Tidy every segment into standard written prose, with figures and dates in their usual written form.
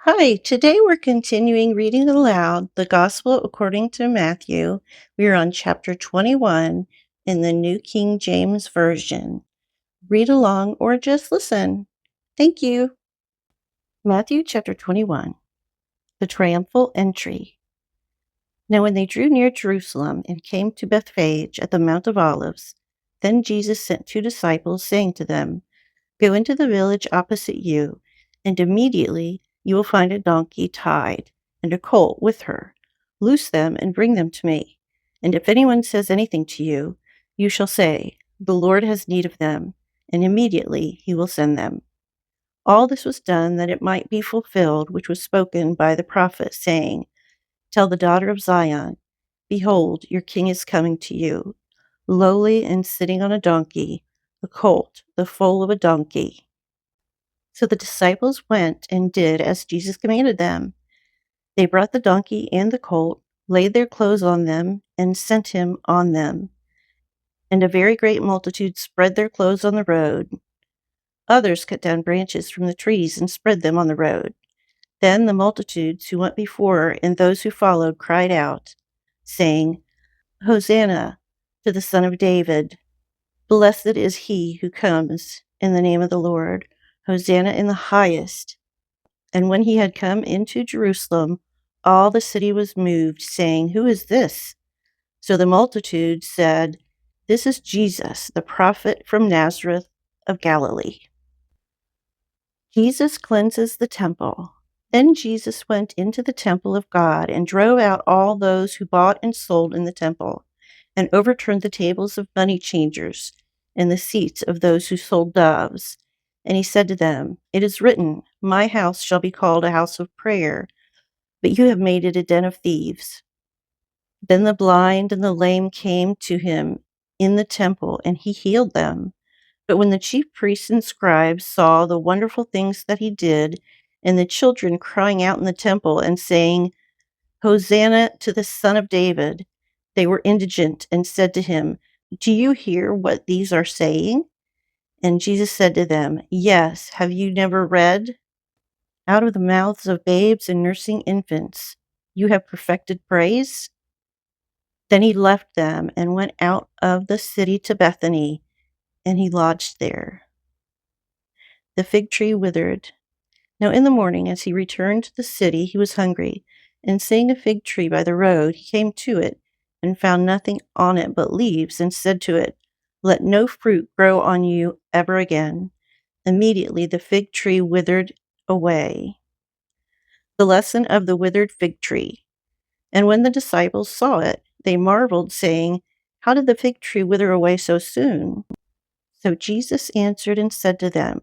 Hi, today we're continuing reading aloud the Gospel according to Matthew. We are on chapter 21 in the New King James Version. Read along or just listen. Thank you. Matthew chapter 21, the triumphal entry. Now, when they drew near Jerusalem and came to Bethphage at the Mount of Olives, then Jesus sent two disciples, saying to them, Go into the village opposite you, and immediately you will find a donkey tied, and a colt with her. Loose them and bring them to me. And if anyone says anything to you, you shall say, The Lord has need of them, and immediately he will send them. All this was done that it might be fulfilled which was spoken by the prophet, saying, Tell the daughter of Zion, Behold, your king is coming to you, lowly and sitting on a donkey, a colt, the foal of a donkey. So the disciples went and did as Jesus commanded them. They brought the donkey and the colt, laid their clothes on them, and sent him on them. And a very great multitude spread their clothes on the road. Others cut down branches from the trees and spread them on the road. Then the multitudes who went before and those who followed cried out, saying, Hosanna to the Son of David. Blessed is he who comes in the name of the Lord. Hosanna in the highest. And when he had come into Jerusalem, all the city was moved, saying, Who is this? So the multitude said, This is Jesus, the prophet from Nazareth of Galilee. Jesus cleanses the temple. Then Jesus went into the temple of God and drove out all those who bought and sold in the temple, and overturned the tables of money changers and the seats of those who sold doves. And he said to them, It is written, My house shall be called a house of prayer, but you have made it a den of thieves. Then the blind and the lame came to him in the temple, and he healed them. But when the chief priests and scribes saw the wonderful things that he did, and the children crying out in the temple and saying, Hosanna to the Son of David, they were indignant and said to him, Do you hear what these are saying? And Jesus said to them, Yes, have you never read? Out of the mouths of babes and nursing infants, you have perfected praise? Then he left them and went out of the city to Bethany, and he lodged there. The fig tree withered. Now in the morning, as he returned to the city, he was hungry, and seeing a fig tree by the road, he came to it, and found nothing on it but leaves, and said to it, Let no fruit grow on you ever again. Immediately the fig tree withered away. The lesson of the withered fig tree. And when the disciples saw it, they marveled, saying, How did the fig tree wither away so soon? So Jesus answered and said to them,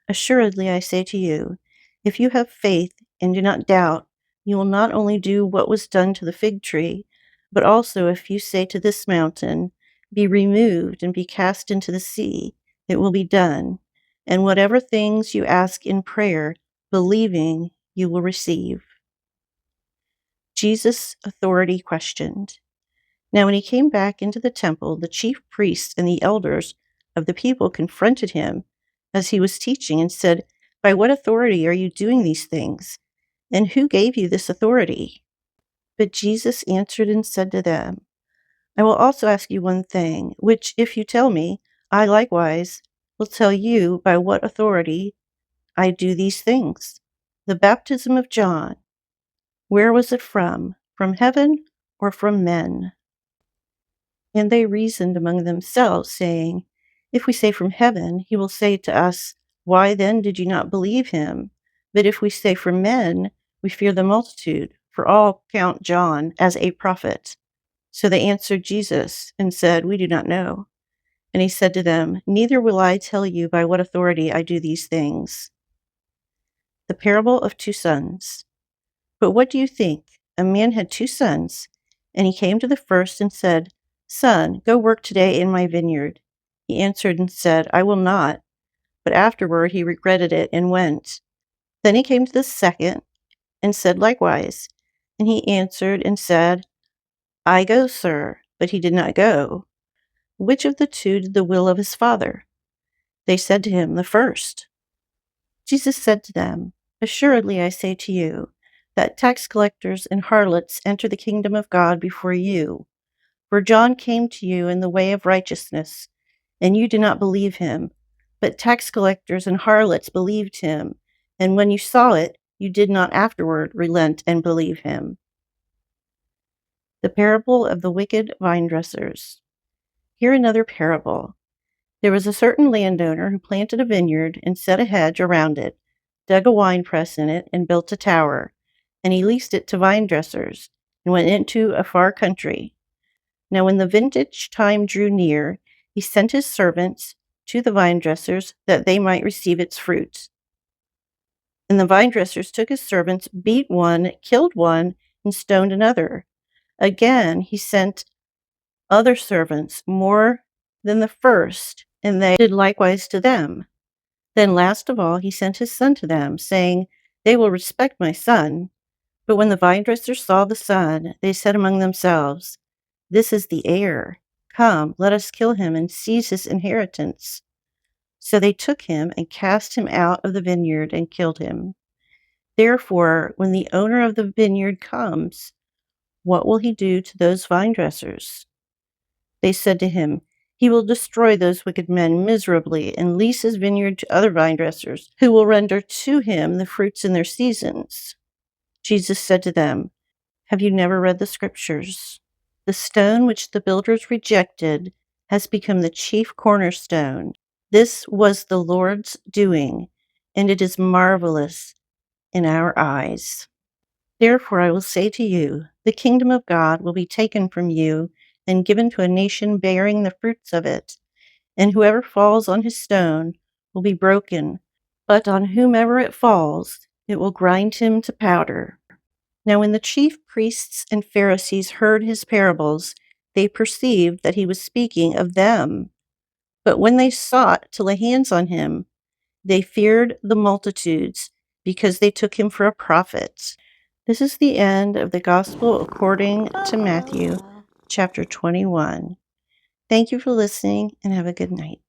Assuredly I say to you, if you have faith and do not doubt, you will not only do what was done to the fig tree, but also if you say to this mountain, Be removed and be cast into the sea, it will be done. And whatever things you ask in prayer, believing, you will receive. Jesus' authority questioned. Now when he came back into the temple, the chief priests and the elders of the people confronted him as he was teaching and said, By what authority are you doing these things? And who gave you this authority? But Jesus answered and said to them, I will also ask you one thing, which if you tell me, I likewise will tell you by what authority I do these things. The baptism of John, where was it from? From heaven or from men? And they reasoned among themselves, saying, If we say from heaven, he will say to us, Why then did you not believe him? But if we say from men, we fear the multitude, for all count John as a prophet. So they answered Jesus and said, We do not know. And he said to them, Neither will I tell you by what authority I do these things. The parable of two sons. But what do you think? A man had two sons, and he came to the first and said, Son, go work today in my vineyard. He answered and said, I will not. But afterward he regretted it and went. Then he came to the second and said likewise. And he answered and said, I go, sir. But he did not go. Which of the two did the will of his father? They said to him, The first. Jesus said to them, Assuredly, I say to you, that tax collectors and harlots enter the kingdom of God before you. For John came to you in the way of righteousness, and you did not believe him. But tax collectors and harlots believed him, and when you saw it, you did not afterward relent and believe him. The parable of the wicked vine dressers. Hear another parable. There was a certain landowner who planted a vineyard and set a hedge around it, dug a winepress in it, and built a tower. And he leased it to vine dressers and went into a far country. Now, when the vintage time drew near, he sent his servants to the vine dressers that they might receive its fruits. And the vine dressers took his servants, beat one, killed one, and stoned another. Again, he sent other servants, more than the first, and they did likewise to them. Then last of all, he sent his son to them, saying, They will respect my son. But when the vine dressers saw the son, they said among themselves, This is the heir. Come, let us kill him and seize his inheritance. So they took him and cast him out of the vineyard and killed him. Therefore, when the owner of the vineyard comes, what will he do to those vine dressers? They said to him, He will destroy those wicked men miserably and lease his vineyard to other vine dressers, who will render to him the fruits in their seasons. Jesus said to them, Have you never read the scriptures? The stone which the builders rejected has become the chief cornerstone. This was the Lord's doing, and it is marvelous in our eyes. Therefore, I will say to you, the kingdom of God will be taken from you and given to a nation bearing the fruits of it. And whoever falls on his stone will be broken, but on whomever it falls, it will grind him to powder. Now, when the chief priests and Pharisees heard his parables, they perceived that he was speaking of them. But when they sought to lay hands on him, they feared the multitudes, because they took him for a prophet. This is the end of the Gospel according to Matthew, chapter 21. Thank you for listening, and have a good night.